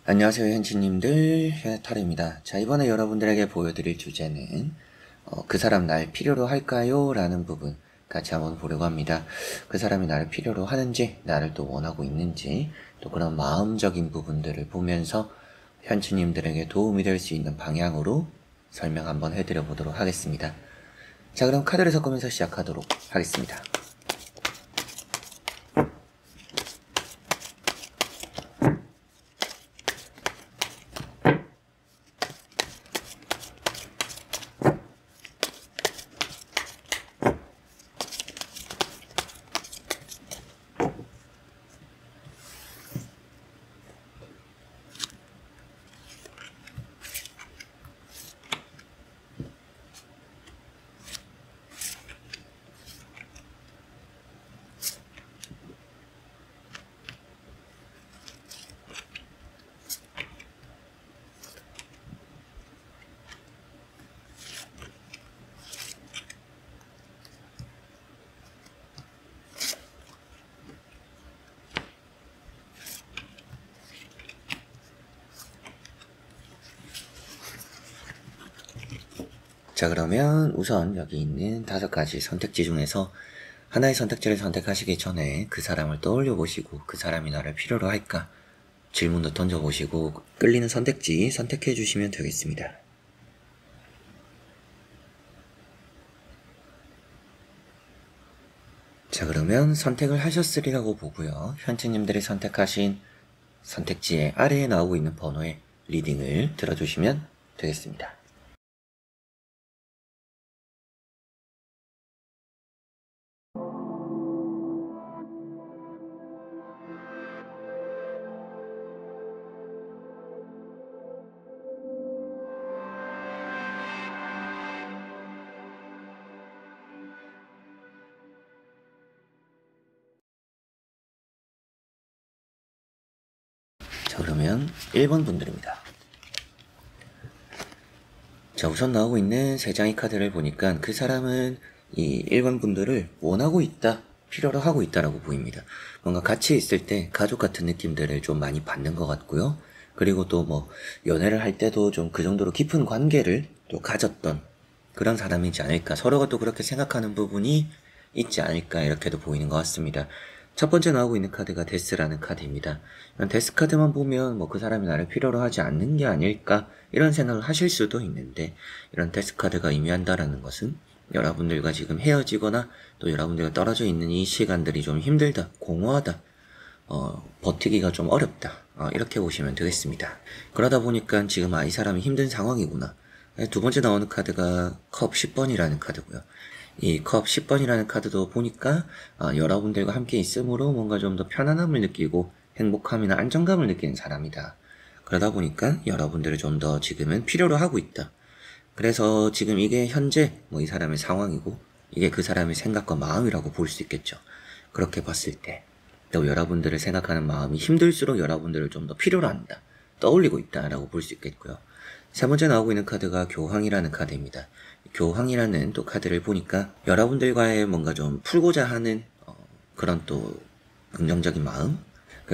안녕하세요 현치님들, 현타르입니다. 자, 이번에 여러분들에게 보여드릴 주제는 그 사람 날 필요로 할까요? 라는 부분 같이 한번 보려고 합니다. 그 사람이 나를 필요로 하는지, 나를 또 원하고 있는지, 또 그런 마음적인 부분들을 보면서 현치님들에게 도움이 될 수 있는 방향으로 설명 한번 해드려 보도록 하겠습니다. 자, 그럼 카드를 섞으면서 시작하도록 하겠습니다. 자, 그러면 우선 여기 있는 5가지 선택지 중에서 하나의 선택지를 선택하시기 전에 그 사람을 떠올려 보시고 그 사람이 나를 필요로 할까 질문도 던져보시고 끌리는 선택지 선택해 주시면 되겠습니다. 자, 그러면 선택을 하셨으리라고 보고요. 현치님들이 선택하신 선택지의 아래에 나오고 있는 번호의 리딩을 들어주시면 되겠습니다. 자, 그러면 1번 분들입니다. 자, 우선 나오고 있는 3장의 카드를 보니까 그 사람은 이 1번 분들을 원하고 있다, 필요로 하고 있다라고 보입니다. 뭔가 같이 있을 때 가족 같은 느낌들을 좀 많이 받는 것 같고요. 그리고 또 뭐 연애를 할 때도 좀 그 정도로 깊은 관계를 또 가졌던 그런 사람이지 않을까, 서로가 또 그렇게 생각하는 부분이 있지 않을까, 이렇게도 보이는 것 같습니다. 첫 번째 나오고 있는 카드가 데스라는 카드입니다. 데스 카드만 보면 뭐 그 사람이 나를 필요로 하지 않는 게 아닐까 이런 생각을 하실 수도 있는데, 이런 데스 카드가 의미한다라는 것은 여러분들과 지금 헤어지거나 또 여러분들과 떨어져 있는 이 시간들이 좀 힘들다, 공허하다, 버티기가 좀 어렵다, 이렇게 보시면 되겠습니다. 그러다 보니까 지금 이 사람이 힘든 상황이구나. 두 번째 나오는 카드가 컵 10번이라는 카드고요. 이 컵 10번이라는 카드도 보니까 여러분들과 함께 있음으로 뭔가 좀 더 편안함을 느끼고 행복함이나 안정감을 느끼는 사람이다. 그러다 보니까 여러분들을 좀 더 지금은 필요로 하고 있다. 그래서 지금 이게 현재 뭐 이 사람의 상황이고 이게 그 사람의 생각과 마음이라고 볼 수 있겠죠. 그렇게 봤을 때 또 여러분들을 생각하는 마음이 힘들수록 여러분들을 좀 더 필요로 한다, 떠올리고 있다라고 볼 수 있겠고요. 세 번째 나오고 있는 카드가 교황이라는 카드입니다. 교황이라는 또 카드를 보니까 여러분들과의 뭔가 좀 풀고자 하는 그런 또 긍정적인 마음,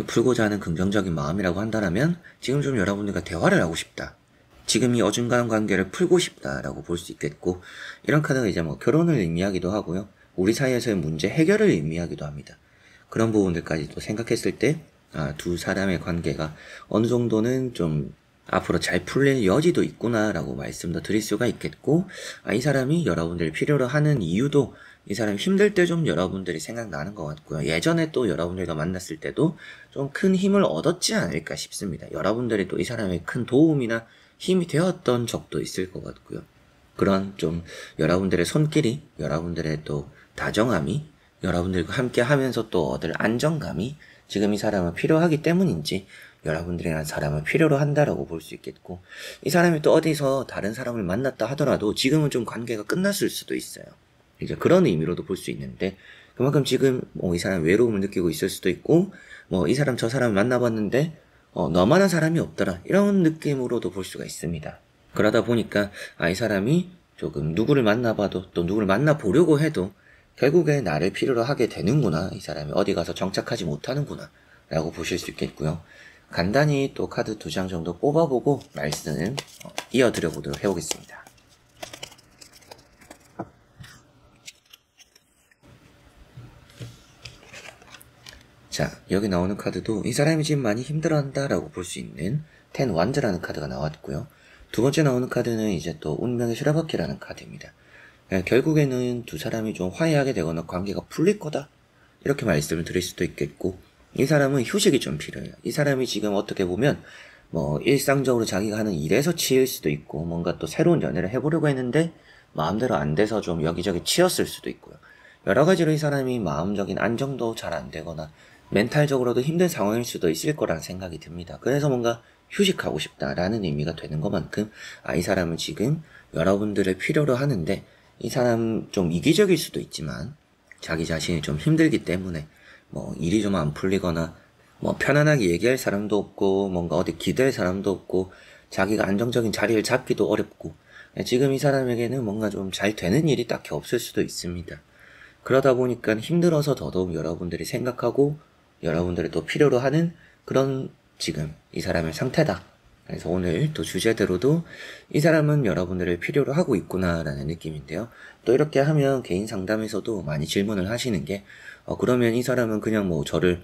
풀고자 하는 긍정적인 마음이라고 한다면 지금 좀 여러분들과 대화를 하고 싶다, 지금 이 어중간한 관계를 풀고 싶다라고 볼 수 있겠고, 이런 카드가 이제 뭐 결혼을 의미하기도 하고요, 우리 사이에서의 문제 해결을 의미하기도 합니다. 그런 부분들까지도 생각했을 때 두 사람의 관계가 어느 정도는 좀 앞으로 잘 풀릴 여지도 있구나라고 말씀도 드릴 수가 있겠고, 이 사람이 여러분들을 필요로 하는 이유도 이 사람이 힘들 때 좀 여러분들이 생각나는 것 같고요. 예전에 또 여러분들과 만났을 때도 좀 큰 힘을 얻었지 않을까 싶습니다. 여러분들이 또 이 사람의 큰 도움이나 힘이 되었던 적도 있을 것 같고요. 그런 좀 여러분들의 손길이, 여러분들의 또 다정함이, 여러분들과 함께 하면서 또 얻을 안정감이 지금 이 사람은 필요하기 때문인지 여러분들이라는 사람을 필요로 한다라고 볼 수 있겠고, 이 사람이 또 어디서 다른 사람을 만났다 하더라도 지금은 좀 관계가 끝났을 수도 있어요. 이제 그런 의미로도 볼 수 있는데, 그만큼 지금 뭐 이 사람 외로움을 느끼고 있을 수도 있고, 뭐 이 사람 저 사람을 만나봤는데 너만한 사람이 없더라, 이런 느낌으로도 볼 수가 있습니다. 그러다 보니까 이 사람이 조금 누구를 만나봐도 또 누구를 만나보려고 해도 결국에 나를 필요로 하게 되는구나, 이 사람이 어디 가서 정착하지 못하는구나 라고 보실 수 있겠고요. 간단히 또 카드 2장 정도 뽑아보고 말씀을 이어드려 보도록 해보겠습니다. 자, 여기 나오는 카드도 이 사람이 지금 많이 힘들어한다 라고 볼 수 있는 10 완즈라는 카드가 나왔고요. 두 번째 나오는 카드는 이제 또 운명의 슈라바키라는 카드입니다. 결국에는 두 사람이 좀 화해하게 되거나 관계가 풀릴 거다, 이렇게 말씀을 드릴 수도 있겠고, 이 사람은 휴식이 좀 필요해요. 이 사람이 지금 어떻게 보면 일상적으로 자기가 하는 일에서 치일 수도 있고, 뭔가 또 새로운 연애를 해보려고 했는데 마음대로 안 돼서 좀 여기저기 치였을 수도 있고요. 여러 가지로 이 사람이 마음적인 안정도 잘 안 되거나 멘탈적으로도 힘든 상황일 수도 있을 거란 생각이 듭니다. 그래서 뭔가 휴식하고 싶다라는 의미가 되는 것만큼, 이 사람은 지금 여러분들을 필요로 하는데, 이 사람 좀 이기적일 수도 있지만 자기 자신이 좀 힘들기 때문에 일이 좀 안 풀리거나 편안하게 얘기할 사람도 없고, 뭔가 어디 기댈 사람도 없고, 자기가 안정적인 자리를 잡기도 어렵고, 지금 이 사람에게는 뭔가 좀 잘 되는 일이 딱히 없을 수도 있습니다. 그러다 보니까 힘들어서 더더욱 여러분들이 생각하고 여러분들을 또 필요로 하는 그런 지금 이 사람의 상태다. 그래서 오늘 또 주제대로도 이 사람은 여러분들을 필요로 하고 있구나 라는 느낌인데요. 또 이렇게 하면 개인 상담에서도 많이 질문을 하시는 게 그러면 이 사람은 그냥 저를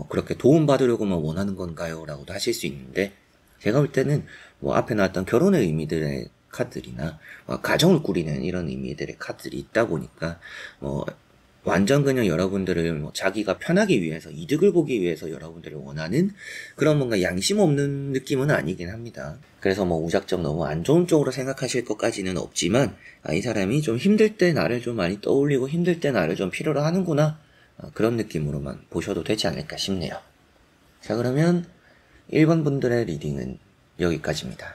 그렇게 도움받으려고만 원하는 건가요? 라고도 하실 수 있는데, 제가 볼 때는 앞에 나왔던 결혼의 의미들의 카드들이나 가정을 꾸리는 이런 의미들의 카드들이 있다 보니까 완전 그냥 여러분들을 자기가 편하기 위해서, 이득을 보기 위해서 여러분들을 원하는 그런 뭔가 양심 없는 느낌은 아니긴 합니다. 그래서 무작정 너무 안 좋은 쪽으로 생각하실 것까지는 없지만, 이 사람이 좀 힘들 때 나를 좀 많이 떠올리고 힘들 때 나를 좀 필요로 하는구나, 그런 느낌으로만 보셔도 되지 않을까 싶네요. 자, 그러면 1번 분들의 리딩은 여기까지입니다.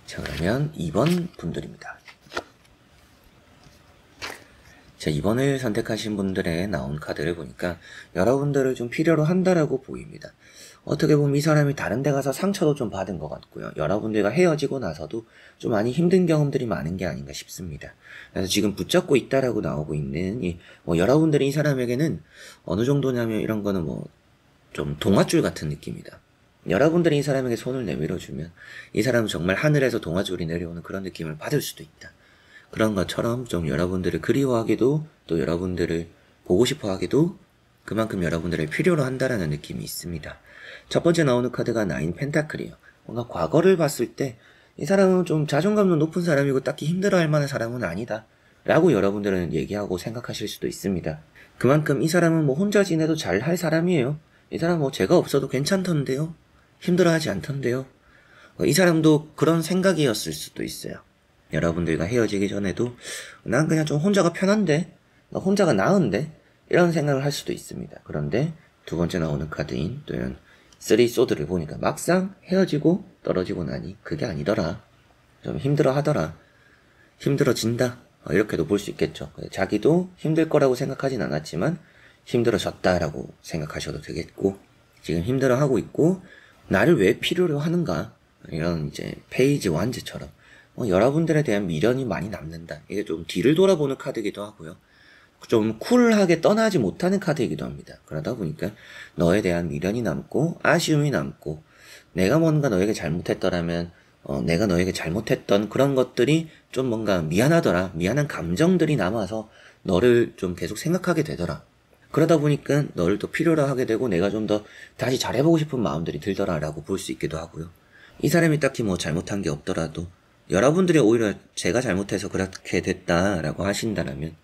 자, 그러면 2번 분들입니다. 자, 2번을 선택하신 분들의 나온 카드를 보니까 여러분들을 좀 필요로 한다라고 보입니다. 어떻게 보면 이 사람이 다른 데 가서 상처도 좀 받은 것 같고요. 여러분들과 헤어지고 나서도 좀 많이 힘든 경험들이 많은 게 아닌가 싶습니다. 그래서 지금 붙잡고 있다라고 나오고 있는 여러분들이 이 사람에게는 어느 정도냐면, 이런 거는 좀 동아줄 같은 느낌이다. 여러분들이 이 사람에게 손을 내밀어주면 이 사람은 정말 하늘에서 동아줄이 내려오는 그런 느낌을 받을 수도 있다. 그런 것처럼 좀 여러분들을 그리워하기도, 또 여러분들을 보고 싶어 하기도 그만큼 여러분들을 필요로 한다라는 느낌이 있습니다. 첫 번째 나오는 카드가 9 펜타클이에요. 뭔가 과거를 봤을 때 이 사람은 좀 자존감도 높은 사람이고 딱히 힘들어할 만한 사람은 아니다 라고 여러분들은 얘기하고 생각하실 수도 있습니다. 그만큼 이 사람은 혼자 지내도 잘 할 사람이에요. 이 사람 제가 없어도 괜찮던데요, 힘들어하지 않던데요. 이 사람도 그런 생각이었을 수도 있어요. 여러분들과 헤어지기 전에도 난 그냥 좀 혼자가 편한데, 나 혼자가 나은데, 이런 생각을 할 수도 있습니다. 그런데 두 번째 나오는 카드인 또 이런 3 소드를 보니까 막상 헤어지고 떨어지고 나니 그게 아니더라, 좀 힘들어 하더라, 힘들어진다, 이렇게도 볼 수 있겠죠. 자기도 힘들 거라고 생각하진 않았지만 힘들어졌다라고 생각하셔도 되겠고, 지금 힘들어하고 있고 나를 왜 필요로 하는가, 이런 이제 페이지 완즈처럼 여러분들에 대한 미련이 많이 남는다. 이게 좀 뒤를 돌아보는 카드이기도 하고요. 좀 쿨하게 떠나지 못하는 카드이기도 합니다. 그러다 보니까 너에 대한 미련이 남고 아쉬움이 남고, 내가 뭔가 너에게 잘못했더라면 내가 너에게 잘못했던 그런 것들이 좀 뭔가 미안하더라, 미안한 감정들이 남아서 너를 좀 계속 생각하게 되더라. 그러다 보니까 너를 또 필요로 하게 되고 내가 좀 더 다시 잘해보고 싶은 마음들이 들더라 라고 볼 수 있기도 하고요. 이 사람이 딱히 잘못한 게 없더라도 여러분들이 오히려 제가 잘못해서 그렇게 됐다라고 하신다면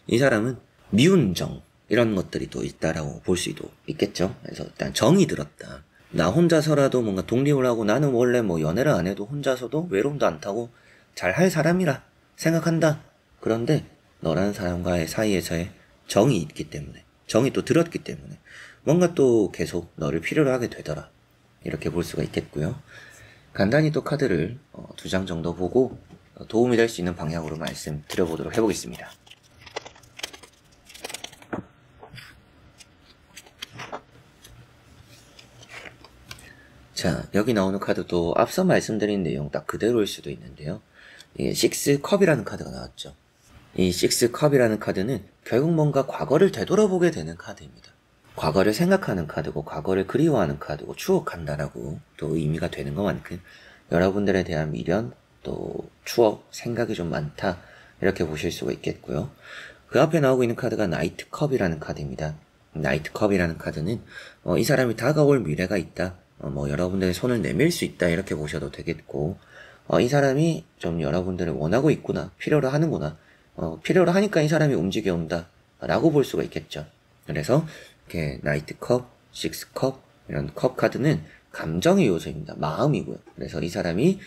이 사람은 미운 정, 이런 것들이 또 있다라고 볼 수도 있겠죠. 그래서 일단 정이 들었다. 나 혼자서라도 뭔가 독립을 하고, 나는 원래 연애를 안 해도 혼자서도 외로움도 안 타고 잘 할 사람이라 생각한다. 그런데 너라는 사람과의 사이에서의 정이 있기 때문에, 정이 또 들었기 때문에 뭔가 또 계속 너를 필요로 하게 되더라, 이렇게 볼 수가 있겠고요. 간단히 또 카드를 2장 정도 보고 도움이 될 수 있는 방향으로 말씀 드려보도록 해보겠습니다. 자, 여기 나오는 카드도 앞서 말씀드린 내용 딱 그대로일 수도 있는데요. 이게 6컵이라는 카드가 나왔죠. 이 6컵이라는 카드는 결국 뭔가 과거를 되돌아보게 되는 카드입니다. 과거를 생각하는 카드고 과거를 그리워하는 카드고 추억한다라고 또 의미가 되는 것만큼 여러분들에 대한 미련 또 추억 생각이 좀 많다 이렇게 보실 수가 있겠고요. 그 앞에 나오고 있는 카드가 나이트컵이라는 카드입니다. 나이트컵이라는 카드는 이 사람이 다가올 미래가 있다, 여러분들의 손을 내밀 수 있다 이렇게 보셔도 되겠고, 이 사람이 좀 여러분들을 원하고 있구나, 필요로 하는구나, 필요로 하니까 이 사람이 움직여 온다 라고 볼 수가 있겠죠. 그래서 이렇게 나이트컵, 식스컵 이런 컵 카드는 감정의 요소입니다. 마음이고요. 그래서 이 사람이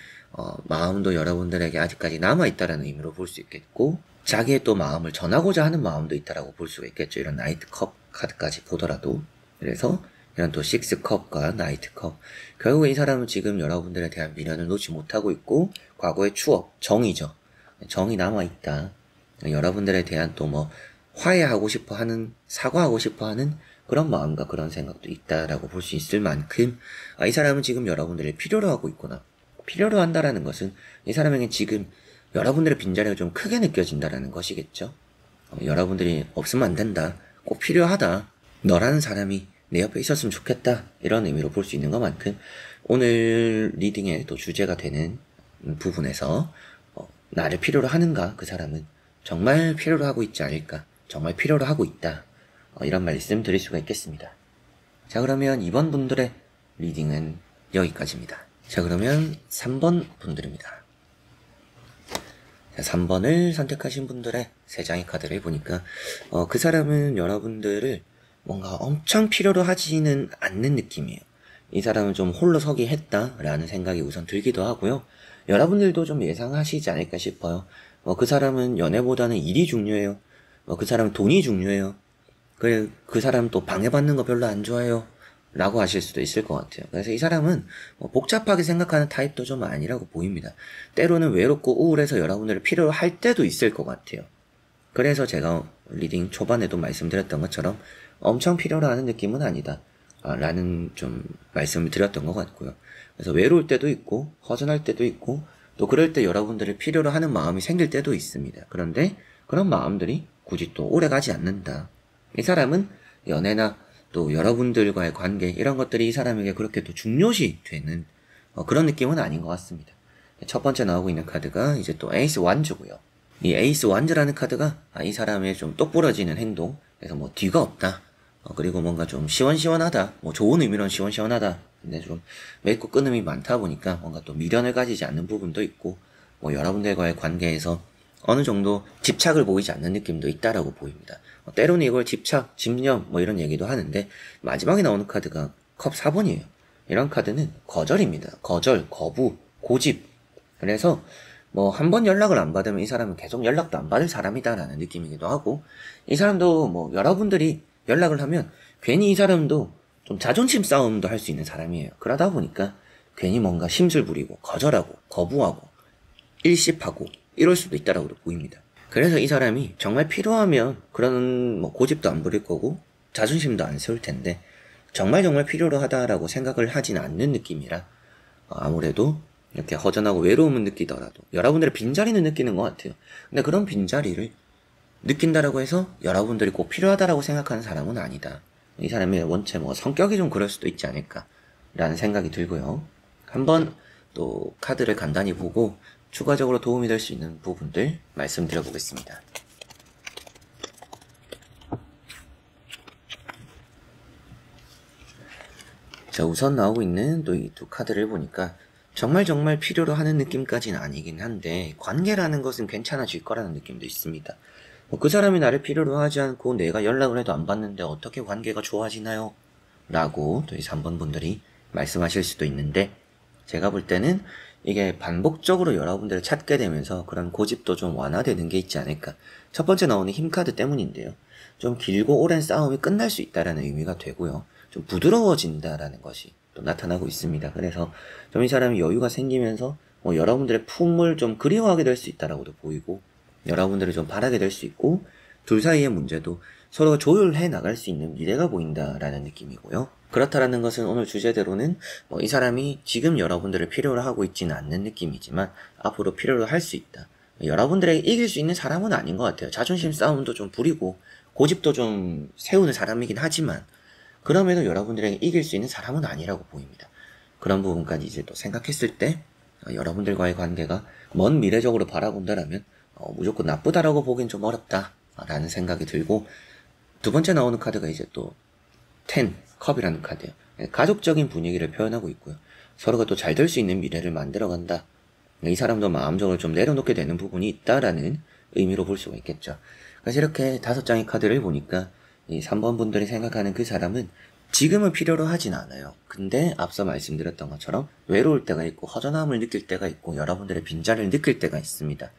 마음도 여러분들에게 아직까지 남아있다라는 의미로 볼 수 있겠고, 자기의 또 마음을 전하고자 하는 마음도 있다라고 볼 수가 있겠죠. 이런 나이트컵 카드까지 보더라도. 그래서 이런 또 식스컵과 나이트컵, 결국에 이 사람은 지금 여러분들에 대한 미련을 놓지 못하고 있고 과거의 추억, 정이죠. 정이 남아있다. 여러분들에 대한 또 화해하고 싶어 하는, 사과하고 싶어 하는 그런 마음과 그런 생각도 있다라고 볼 수 있을 만큼, 이 사람은 지금 여러분들을 필요로 하고 있구나. 필요로 한다라는 것은 이 사람에게 지금 여러분들의 빈자리가 좀 크게 느껴진다라는 것이겠죠. 여러분들이 없으면 안 된다, 꼭 필요하다, 너라는 사람이 내 옆에 있었으면 좋겠다, 이런 의미로 볼 수 있는 것만큼 오늘 리딩의 또 주제가 되는 부분에서 나를 필요로 하는가, 그 사람은 정말 필요로 하고 있지 않을까, 정말 필요로 하고 있다, 이런 말씀 드릴 수가 있겠습니다. 자, 그러면 이번 분들의 리딩은 여기까지입니다. 자, 그러면 3번 분들입니다. 자, 3번을 선택하신 분들의 3장의 카드를 보니까 그 사람은 여러분들을 뭔가 엄청 필요로 하지는 않는 느낌이에요. 이 사람은 좀 홀로 서기 했다라는 생각이 우선 들기도 하고요. 여러분들도 좀 예상하시지 않을까 싶어요. 그 사람은 연애보다는 일이 중요해요. 그 사람은 돈이 중요해요. 그래, 그 사람 또 방해받는 거 별로 안 좋아해요 라고 하실 수도 있을 것 같아요. 그래서 이 사람은 복잡하게 생각하는 타입도 좀 아니라고 보입니다. 때로는 외롭고 우울해서 여러분들을 필요로 할 때도 있을 것 같아요. 그래서 제가 리딩 초반에도 말씀드렸던 것처럼 엄청 필요로 하는 느낌은 아니다 라는 좀 말씀을 드렸던 것 같고요. 그래서 외로울 때도 있고 허전할 때도 있고 또 그럴 때 여러분들을 필요로 하는 마음이 생길 때도 있습니다. 그런데 그런 마음들이 굳이 또 오래가지 않는다. 이 사람은 연애나 또 여러분들과의 관계, 이런 것들이 이 사람에게 그렇게 또 중요시 되는 그런 느낌은 아닌 것 같습니다. 첫 번째 나오고 있는 카드가 이제 또 에이스 완즈고요. 이 에이스 완즈라는 카드가 이 사람의 좀 똑부러지는 행동, 그래서 뒤가 없다, 그리고 뭔가 좀 시원시원하다, 좋은 의미로는 시원시원하다, 근데 좀 맺고 끊음이 많다 보니까 뭔가 또 미련을 가지지 않는 부분도 있고, 여러분들과의 관계에서 어느 정도 집착을 보이지 않는 느낌도 있다라고 보입니다. 때로는 이걸 집착, 집념 이런 얘기도 하는데, 마지막에 나오는 카드가 컵 4번이에요. 이런 카드는 거절입니다. 거절, 거부, 고집. 그래서 한 번 연락을 안 받으면 이 사람은 계속 연락도 안 받을 사람이다라는 느낌이기도 하고, 이 사람도 여러분들이 연락을 하면 괜히 이 사람도 좀 자존심 싸움도 할 수 있는 사람이에요. 그러다 보니까 괜히 뭔가 심술 부리고 거절하고 거부하고 일십하고 이럴 수도 있다라고 보입니다. 그래서 이 사람이 정말 필요하면 그런 고집도 안 부릴 거고 자존심도 안 세울 텐데, 정말 필요로 하다라고 생각을 하진 않는 느낌이라 아무래도 이렇게 허전하고 외로움은 느끼더라도 여러분들의 빈자리는 느끼는 것 같아요. 근데 그런 빈자리를 느낀다라고 해서 여러분들이 꼭 필요하다라고 생각하는 사람은 아니다. 이 사람의 원체 성격이 좀 그럴 수도 있지 않을까 라는 생각이 들고요. 한번 또 카드를 간단히 보고 추가적으로 도움이 될 수 있는 부분들 말씀드려 보겠습니다. 자, 우선 나오고 있는 또 이 두 카드를 보니까 정말 필요로 하는 느낌까지는 아니긴 한데, 관계라는 것은 괜찮아질 거라는 느낌도 있습니다. 그 사람이 나를 필요로 하지 않고 내가 연락을 해도 안 받는데 어떻게 관계가 좋아지나요? 라고 또 이 3번 분들이 말씀하실 수도 있는데, 제가 볼 때는 이게 반복적으로 여러분들을 찾게 되면서 그런 고집도 좀 완화되는 게 있지 않을까. 첫 번째 나오는 힘카드 때문인데요. 좀 길고 오랜 싸움이 끝날 수 있다라는 의미가 되고요. 좀 부드러워진다라는 것이 또 나타나고 있습니다. 그래서 좀 이 사람이 여유가 생기면서 여러분들의 품을 좀 그리워하게 될 수 있다라고도 보이고, 여러분들을 좀 바라게 될 수 있고, 둘 사이의 문제도 서로가 조율해 나갈 수 있는 미래가 보인다라는 느낌이고요. 그렇다라는 것은 오늘 주제대로는 이 사람이 지금 여러분들을 필요로 하고 있지는 않는 느낌이지만 앞으로 필요로 할 수 있다. 여러분들에게 이길 수 있는 사람은 아닌 것 같아요. 자존심 싸움도 좀 부리고 고집도 좀 세우는 사람이긴 하지만 그럼에도 여러분들에게 이길 수 있는 사람은 아니라고 보입니다. 그런 부분까지 이제 또 생각했을 때 여러분들과의 관계가 먼 미래적으로 바라본다라면 무조건 나쁘다라고 보긴 좀 어렵다라는 생각이 들고, 두 번째 나오는 카드가 이제 또 10 컵이라는 카드예요. 가족적인 분위기를 표현하고 있고요. 서로가 또 잘 될 수 있는 미래를 만들어간다. 이 사람도 마음적으로 좀 내려놓게 되는 부분이 있다라는 의미로 볼 수가 있겠죠. 그래서 이렇게 5장의 카드를 보니까 이 3번 분들이 생각하는 그 사람은 지금은 필요로 하진 않아요. 근데 앞서 말씀드렸던 것처럼 외로울 때가 있고 허전함을 느낄 때가 있고 여러분들의 빈자리를 느낄 때가 있습니다.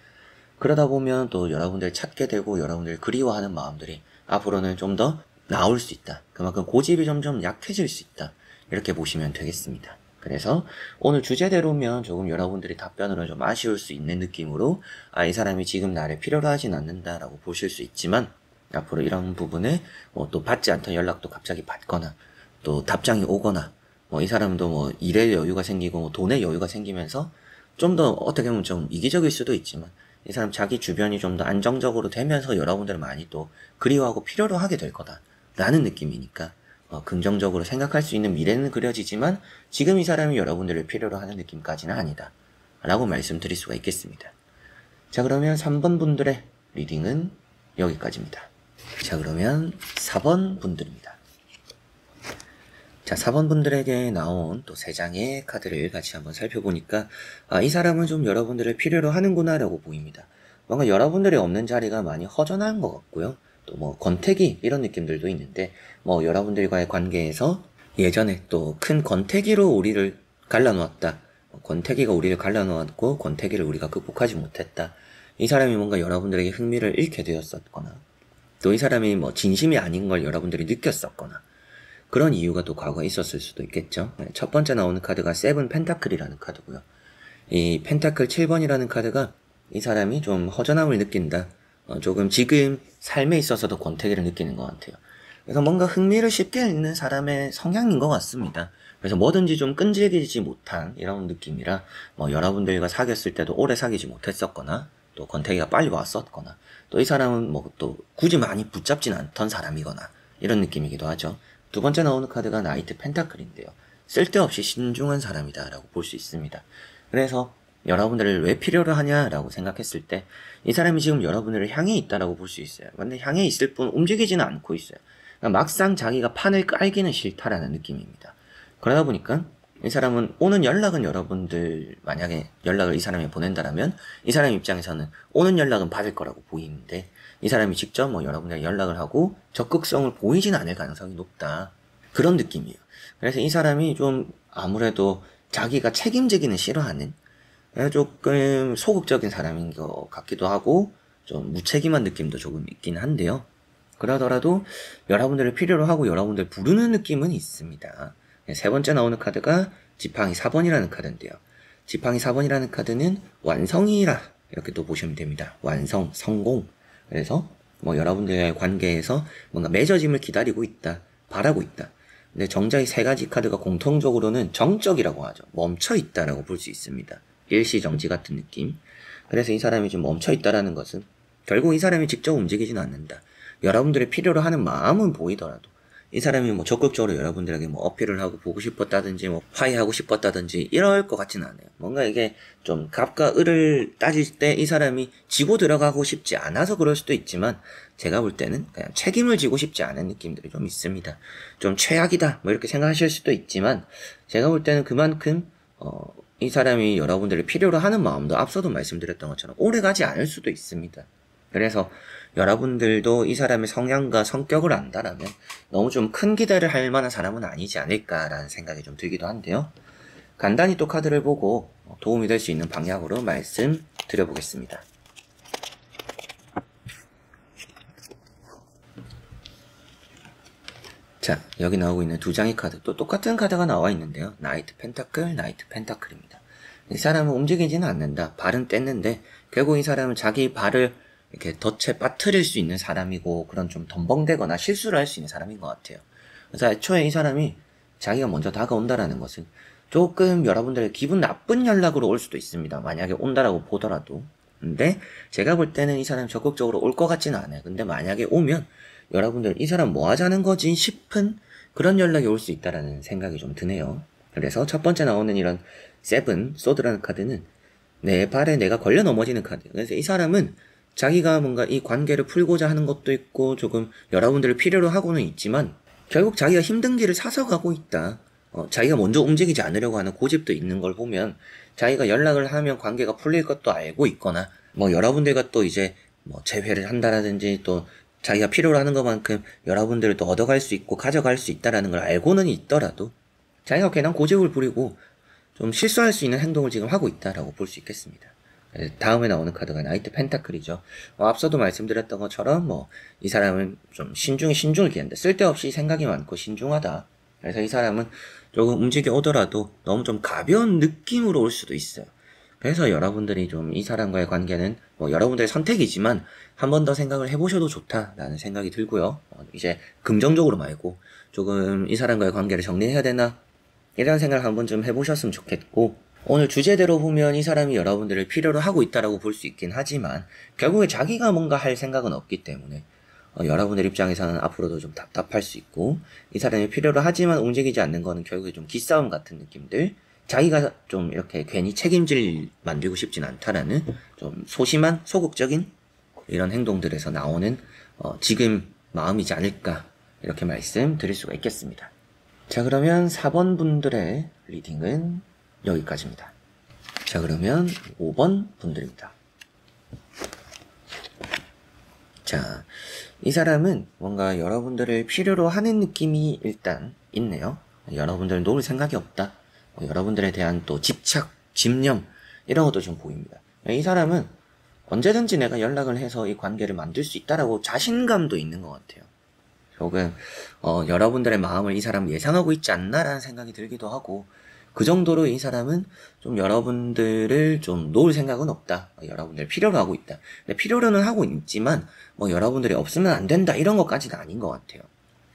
그러다 보면 또 여러분들 찾게 되고 여러분들 그리워하는 마음들이 앞으로는 좀 더 나올 수 있다. 그만큼 고집이 점점 약해질 수 있다. 이렇게 보시면 되겠습니다. 그래서 오늘 주제대로면 조금 여러분들이 답변으로 좀 아쉬울 수 있는 느낌으로 이 사람이 지금 나를 필요로 하진 않는다라고 보실 수 있지만, 앞으로 이런 부분에 또 받지 않던 연락도 갑자기 받거나 또 답장이 오거나 이 사람도 일의 여유가 생기고 돈의 여유가 생기면서 좀 더 어떻게 보면 좀 이기적일 수도 있지만 이 사람 자기 주변이 좀 더 안정적으로 되면서 여러분들을 많이 또 그리워하고 필요로 하게 될 거다라는 느낌이니까 긍정적으로 생각할 수 있는 미래는 그려지지만 지금 이 사람이 여러분들을 필요로 하는 느낌까지는 아니다 라고 말씀드릴 수가 있겠습니다. 자, 그러면 3번 분들의 리딩은 여기까지입니다. 자, 그러면 4번 분들입니다. 자, 4번 분들에게 나온 또 3장의 카드를 같이 한번 살펴보니까 이 사람은 좀 여러분들을 필요로 하는구나 라고 보입니다. 뭔가 여러분들이 없는 자리가 많이 허전한 것 같고요. 또 권태기 이런 느낌들도 있는데 여러분들과의 관계에서 예전에 또 큰 권태기로 우리를 갈라놓았다. 권태기가 우리를 갈라놓았고 권태기를 우리가 극복하지 못했다. 이 사람이 뭔가 여러분들에게 흥미를 잃게 되었었거나 또 이 사람이 진심이 아닌 걸 여러분들이 느꼈었거나 그런 이유가 또 과거에 있었을 수도 있겠죠. 첫 번째 나오는 카드가 세븐 펜타클이라는 카드고요. 이 펜타클 7번이라는 카드가 이 사람이 좀 허전함을 느낀다. 조금 지금 삶에 있어서도 권태기를 느끼는 것 같아요. 그래서 뭔가 흥미를 쉽게 잃는 사람의 성향인 것 같습니다. 그래서 뭐든지 좀 끈질기지 못한 이런 느낌이라 여러분들과 사귀었을 때도 오래 사귀지 못했었거나 또 권태기가 빨리 왔었거나 또 이 사람은 또 굳이 많이 붙잡진 않던 사람이거나 이런 느낌이기도 하죠. 두 번째 나오는 카드가 나이트 펜타클인데요. 쓸데없이 신중한 사람이다 라고 볼 수 있습니다. 그래서 여러분들을 왜 필요로 하냐라고 생각했을 때 이 사람이 지금 여러분들을 향해 있다라고 볼 수 있어요. 근데 향해 있을 뿐 움직이지는 않고 있어요. 그러니까 막상 자기가 판을 깔기는 싫다라는 느낌입니다. 그러다 보니까 이 사람은 오는 연락은 여러분들 만약에 연락을 이 사람이 보낸다라면 이 사람 입장에서는 오는 연락은 받을 거라고 보이는데 이 사람이 직접 여러분들에게 연락을 하고 적극성을 보이진 않을 가능성이 높다. 그런 느낌이에요. 그래서 이 사람이 좀 아무래도 자기가 책임지기는 싫어하는 조금 소극적인 사람인 것 같기도 하고 좀 무책임한 느낌도 조금 있긴 한데요. 그러더라도 여러분들을 필요로 하고 여러분들 부르는 느낌은 있습니다. 세 번째 나오는 카드가 지팡이 4번이라는 카드인데요. 지팡이 4번이라는 카드는 완성이라 이렇게 또 보시면 됩니다. 완성, 성공. 그래서 여러분들의 관계에서 뭔가 맺어짐을 기다리고 있다, 바라고 있다. 근데 정작 이 3가지 카드가 공통적으로는 정적이라고 하죠. 멈춰 있다라고 볼 수 있습니다. 일시정지 같은 느낌. 그래서 이 사람이 좀 멈춰 있다라는 것은 결국 이 사람이 직접 움직이지는 않는다. 여러분들이 필요로 하는 마음은 보이더라도 이 사람이 적극적으로 여러분들에게 어필을 하고 보고 싶었다든지 화해하고 싶었다든지 이럴 것 같지는 않아요. 뭔가 이게 좀 갑과 을을 따질 때 이 사람이 지고 들어가고 싶지 않아서 그럴 수도 있지만 제가 볼 때는 그냥 책임을 지고 싶지 않은 느낌들이 좀 있습니다. 좀 최악이다 이렇게 생각하실 수도 있지만 제가 볼 때는 그만큼 이 사람이 여러분들을 필요로 하는 마음도 앞서도 말씀드렸던 것처럼 오래가지 않을 수도 있습니다. 그래서 여러분들도 이 사람의 성향과 성격을 안다라면 너무 좀 큰 기대를 할 만한 사람은 아니지 않을까라는 생각이 좀 들기도 한데요. 간단히 또 카드를 보고 도움이 될 수 있는 방향으로 말씀드려보겠습니다. 자, 여기 나오고 있는 2장의 카드, 또 똑같은 카드가 나와 있는데요. 나이트 펜타클, 나이트 펜타클입니다. 이 사람은 움직이지는 않는다. 발은 뗐는데 결국 이 사람은 자기 발을 이렇게 덫에 빠뜨릴 수 있는 사람이고 그런 좀 덤벙대거나 실수를 할 수 있는 사람인 것 같아요. 그래서 애초에 이 사람이 자기가 먼저 다가온다라는 것은 조금 여러분들의 기분 나쁜 연락으로 올 수도 있습니다. 만약에 온다라고 보더라도. 근데 제가 볼 때는 이 사람이 적극적으로 올 것 같지는 않아요. 근데 만약에 오면 여러분들 이 사람 뭐 하자는 거지 싶은 그런 연락이 올 수 있다라는 생각이 좀 드네요. 그래서 첫 번째 나오는 이런 세븐, 소드라는 카드는 내 발에 내가 걸려 넘어지는 카드. 그래서 이 사람은 자기가 뭔가 이 관계를 풀고자 하는 것도 있고 조금 여러분들을 필요로 하고는 있지만 결국 자기가 힘든 길을 사서 가고 있다. 자기가 먼저 움직이지 않으려고 하는 고집도 있는 걸 보면 자기가 연락을 하면 관계가 풀릴 것도 알고 있거나 뭐 여러분들과 또 이제 뭐 재회를 한다라든지 또 자기가 필요로 하는 것만큼 여러분들을 또 얻어갈 수 있고 가져갈 수 있다라는 걸 알고는 있더라도 자기가 괜한 고집을 부리고 좀 실수할 수 있는 행동을 지금 하고 있다라고 볼 수 있겠습니다. 다음에 나오는 카드가 나이트 펜타클이죠. 앞서도 말씀드렸던 것처럼 이 사람은 좀 신중을 기한다. 쓸데없이 생각이 많고 신중하다. 그래서 이 사람은 조금 움직여 오더라도 너무 좀 가벼운 느낌으로 올 수도 있어요. 그래서 여러분들이 좀 이 사람과의 관계는 여러분들의 선택이지만 한 번 더 생각을 해보셔도 좋다라는 생각이 들고요. 이제 긍정적으로 말고 조금 이 사람과의 관계를 정리해야 되나 이런 생각을 한번 좀 해보셨으면 좋겠고, 오늘 주제대로 보면 이 사람이 여러분들을 필요로 하고 있다라고 볼 수 있긴 하지만 결국에 자기가 뭔가 할 생각은 없기 때문에 여러분들 입장에서는 앞으로도 좀 답답할 수 있고, 이 사람이 필요로 하지만 움직이지 않는 거는 결국에 좀 기싸움 같은 느낌들, 자기가 좀 이렇게 괜히 책임질 만들고 싶진 않다라는 좀 소심한 소극적인 이런 행동들에서 나오는 지금 마음이지 않을까 이렇게 말씀드릴 수가 있겠습니다. 자, 그러면 4번 분들의 리딩은 여기까지입니다. 자, 그러면 5번 분들입니다. 자, 이 사람은 뭔가 여러분들을 필요로 하는 느낌이 일단 있네요. 여러분들을 놓을 생각이 없다. 여러분들에 대한 또 집착, 집념 이런 것도 좀 보입니다. 이 사람은 언제든지 내가 연락을 해서 이 관계를 만들 수 있다라고 자신감도 있는 것 같아요. 조금 여러분들의 마음을 이 사람은 예상하고 있지 않나라는 생각이 들기도 하고, 그 정도로 이 사람은 좀 여러분들을 좀 놓을 생각은 없다. 여러분들 필요로 하고 있다. 근데 필요로는 하고 있지만 여러분들이 없으면 안 된다 이런 것까지는 아닌 것 같아요.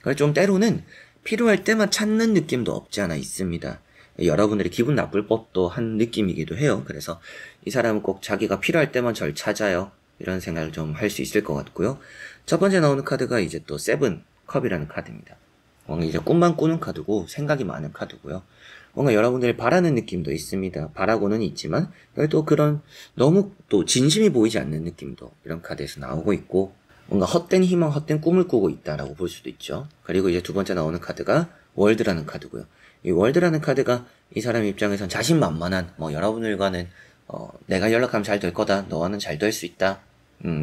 그래서 좀 때로는 필요할 때만 찾는 느낌도 없지 않아 있습니다. 여러분들이 기분 나쁠 법도 한 느낌이기도 해요. 그래서 이 사람은 꼭 자기가 필요할 때만 절 찾아요. 이런 생각을 좀 할 수 있을 것 같고요. 첫 번째 나오는 카드가 이제 또 세븐 컵이라는 카드입니다. 뭔가 이제 꿈만 꾸는 카드고 생각이 많은 카드고요. 뭔가 여러분들이 바라는 느낌도 있습니다. 바라고는 있지만 또 그런 너무 또 진심이 보이지 않는 느낌도 이런 카드에서 나오고 있고, 뭔가 헛된 희망, 헛된 꿈을 꾸고 있다라고 볼 수도 있죠. 그리고 이제 두 번째 나오는 카드가 월드라는 카드고요. 이 월드라는 카드가 이 사람 입장에선 자신만만한 여러분들과는 내가 연락하면 잘 될 거다. 너와는 잘 될 수 있다.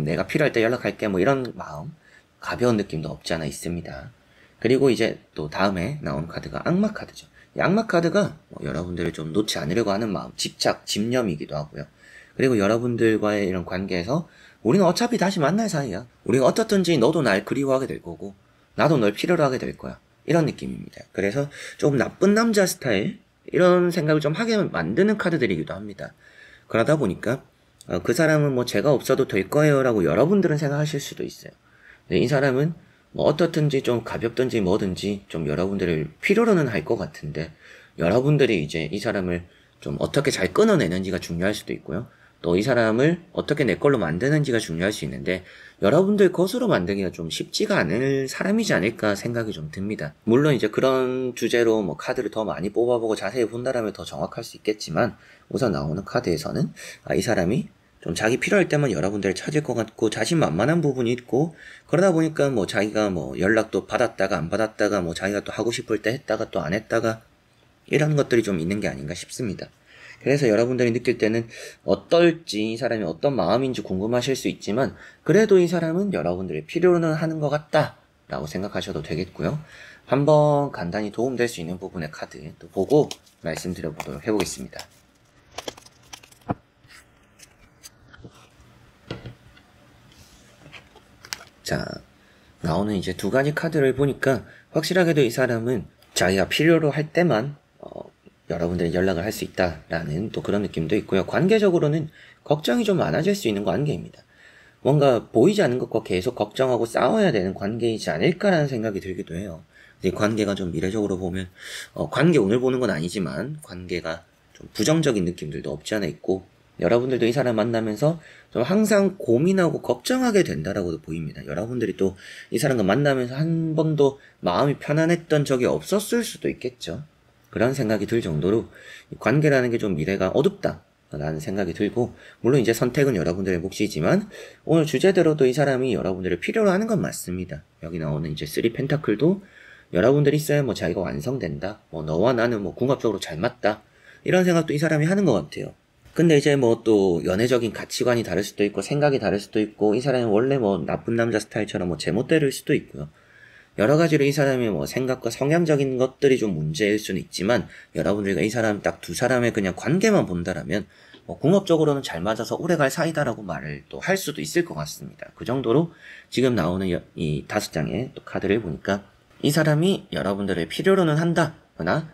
내가 필요할 때 연락할게. 이런 마음, 가벼운 느낌도 없지 않아 있습니다. 그리고 이제 또 다음에 나온 카드가 악마 카드죠. 이 악마 카드가 여러분들을 좀 놓지 않으려고 하는 마음, 집착, 집념이기도 하고요. 그리고 여러분들과의 이런 관계에서 우리는 어차피 다시 만날 사이야. 우리가 어떻든지 너도 날 그리워하게 될 거고 나도 널 필요로 하게 될 거야. 이런 느낌입니다. 그래서 조금 나쁜 남자 스타일 이런 생각을 좀 하게 만드는 카드들이기도 합니다. 그러다 보니까 그 사람은 제가 없어도 될 거예요 라고 여러분들은 생각하실 수도 있어요. 근데 이 사람은 어떻든지 좀 가볍든지 뭐든지 좀 여러분들을 필요로는 할 것 같은데, 여러분들이 이제 이 사람을 좀 어떻게 잘 끊어내는지가 중요할 수도 있고요. 또 이 사람을 어떻게 내 걸로 만드는지가 중요할 수 있는데, 여러분들 것으로 만들기가 좀 쉽지가 않을 사람이지 않을까 생각이 좀 듭니다. 물론 이제 그런 주제로 카드를 더 많이 뽑아보고 자세히 본다라면 더 정확할 수 있겠지만, 우선 나오는 카드에서는 이 사람이 좀 자기 필요할 때만 여러분들을 찾을 것 같고 자신만만한 부분이 있고, 그러다 보니까 자기가 연락도 받았다가 안 받았다가 자기가 또 하고 싶을 때 했다가 또 안 했다가 이런 것들이 좀 있는 게 아닌가 싶습니다. 그래서 여러분들이 느낄 때는 어떨지, 이 사람이 어떤 마음인지 궁금하실 수 있지만 그래도 이 사람은 여러분들이 필요로는 하는 것 같다 라고 생각하셔도 되겠고요. 한번 간단히 도움될 수 있는 부분의 카드 또 보고 말씀드려보도록 해보겠습니다. 자, 나오는 이제 두 가지 카드를 보니까 확실하게도 이 사람은 자기가 필요로 할 때만 여러분들이 연락을 할 수 있다라는 또 그런 느낌도 있고요. 관계적으로는 걱정이 좀 많아질 수 있는 관계입니다. 뭔가 보이지 않는 것과 계속 걱정하고 싸워야 되는 관계이지 않을까라는 생각이 들기도 해요. 이 관계가 좀 미래적으로 보면 관계 운을 보는 건 아니지만 관계가 좀 부정적인 느낌들도 없지 않아 있고, 여러분들도 이 사람 만나면서 좀 항상 고민하고 걱정하게 된다라고도 보입니다. 여러분들이 또 이 사람과 만나면서 한 번도 마음이 편안했던 적이 없었을 수도 있겠죠. 그런 생각이 들 정도로 관계라는 게 좀 미래가 어둡다 라는 생각이 들고, 물론 이제 선택은 여러분들의 몫이지만 오늘 주제대로도 이 사람이 여러분들을 필요로 하는 건 맞습니다. 여기 나오는 이제 3 펜타클도 여러분들이 있어야 뭐 자기가 완성된다, 뭐 너와 나는 뭐 궁합적으로 잘 맞다, 이런 생각도 이 사람이 하는 것 같아요. 근데 이제 뭐 또 연애적인 가치관이 다를 수도 있고 생각이 다를 수도 있고, 이 사람이 원래 뭐 나쁜 남자 스타일처럼 뭐 제멋대로일 수도 있고요. 여러 가지로 이 사람의 뭐 생각과 성향적인 것들이 좀 문제일 수는 있지만, 여러분들과 이 사람 딱 두 사람의 그냥 관계만 본다라면 뭐 궁합적으로는 잘 맞아서 오래갈 사이다라고 말을 또 할 수도 있을 것 같습니다. 그 정도로 지금 나오는 이 5장의 또 카드를 보니까 이 사람이 여러분들을 필요로는 한다거나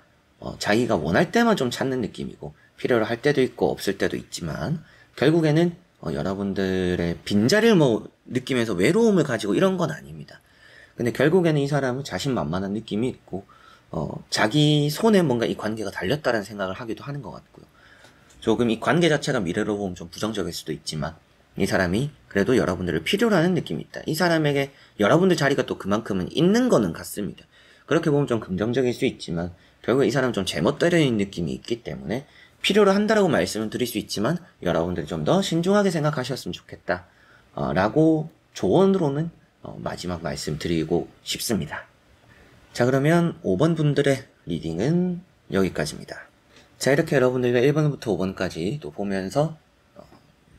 자기가 원할 때만 좀 찾는 느낌이고, 필요로 할 때도 있고 없을 때도 있지만 결국에는 여러분들의 빈자리를 뭐 느끼면서 외로움을 가지고 이런 건 아닙니다. 근데 결국에는 이 사람은 자신만만한 느낌이 있고 자기 손에 뭔가 이 관계가 달렸다는 생각을 하기도 하는 것 같고요. 조금 이 관계 자체가 미래로 보면 좀 부정적일 수도 있지만 이 사람이 그래도 여러분들을 필요로 하는 느낌이 있다. 이 사람에게 여러분들 자리가 또 그만큼은 있는 거는 같습니다. 그렇게 보면 좀 긍정적일 수 있지만 결국 이 사람은 좀 제멋대로인 느낌이 있기 때문에 필요로 한다라고 말씀을 드릴 수 있지만 여러분들이 좀 더 신중하게 생각하셨으면 좋겠다 라고 조언으로는 마지막 말씀 드리고 싶습니다. 자, 그러면 5번 분들의 리딩은 여기까지입니다. 자, 이렇게 여러분들과 1번부터 5번까지 또 보면서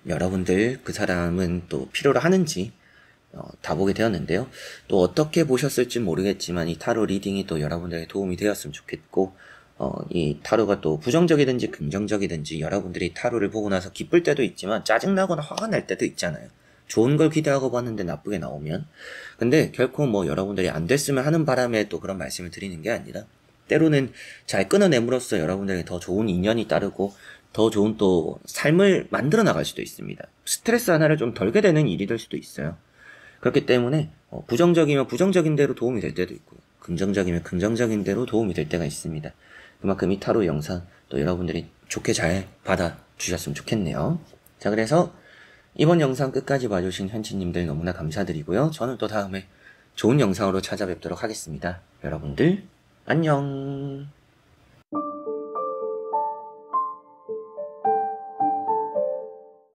여러분들 그 사람은 또 필요로 하는지 다 보게 되었는데요. 또 어떻게 보셨을지 모르겠지만 이 타로 리딩이 또 여러분들에게 도움이 되었으면 좋겠고, 이 타로가 또 부정적이든지 긍정적이든지 여러분들이 타로를 보고 나서 기쁠 때도 있지만 짜증나거나 화가 날 때도 있잖아요. 좋은 걸 기대하고 봤는데 나쁘게 나오면. 근데 결코 뭐 여러분들이 안 됐으면 하는 바람에 또 그런 말씀을 드리는 게 아니라, 때로는 잘 끊어냄으로써 여러분들에게 더 좋은 인연이 따르고 더 좋은 또 삶을 만들어 나갈 수도 있습니다. 스트레스 하나를 좀 덜게 되는 일이 될 수도 있어요. 그렇기 때문에 부정적이면 부정적인 대로 도움이 될 때도 있고요. 긍정적이면 긍정적인 대로 도움이 될 때가 있습니다. 그만큼 이 타로 영상 또 여러분들이 좋게 잘 받아주셨으면 좋겠네요. 자, 그래서 이번 영상 끝까지 봐주신 현치님들 너무나 감사드리고요. 저는 또 다음에 좋은 영상으로 찾아뵙도록 하겠습니다. 여러분들 안녕.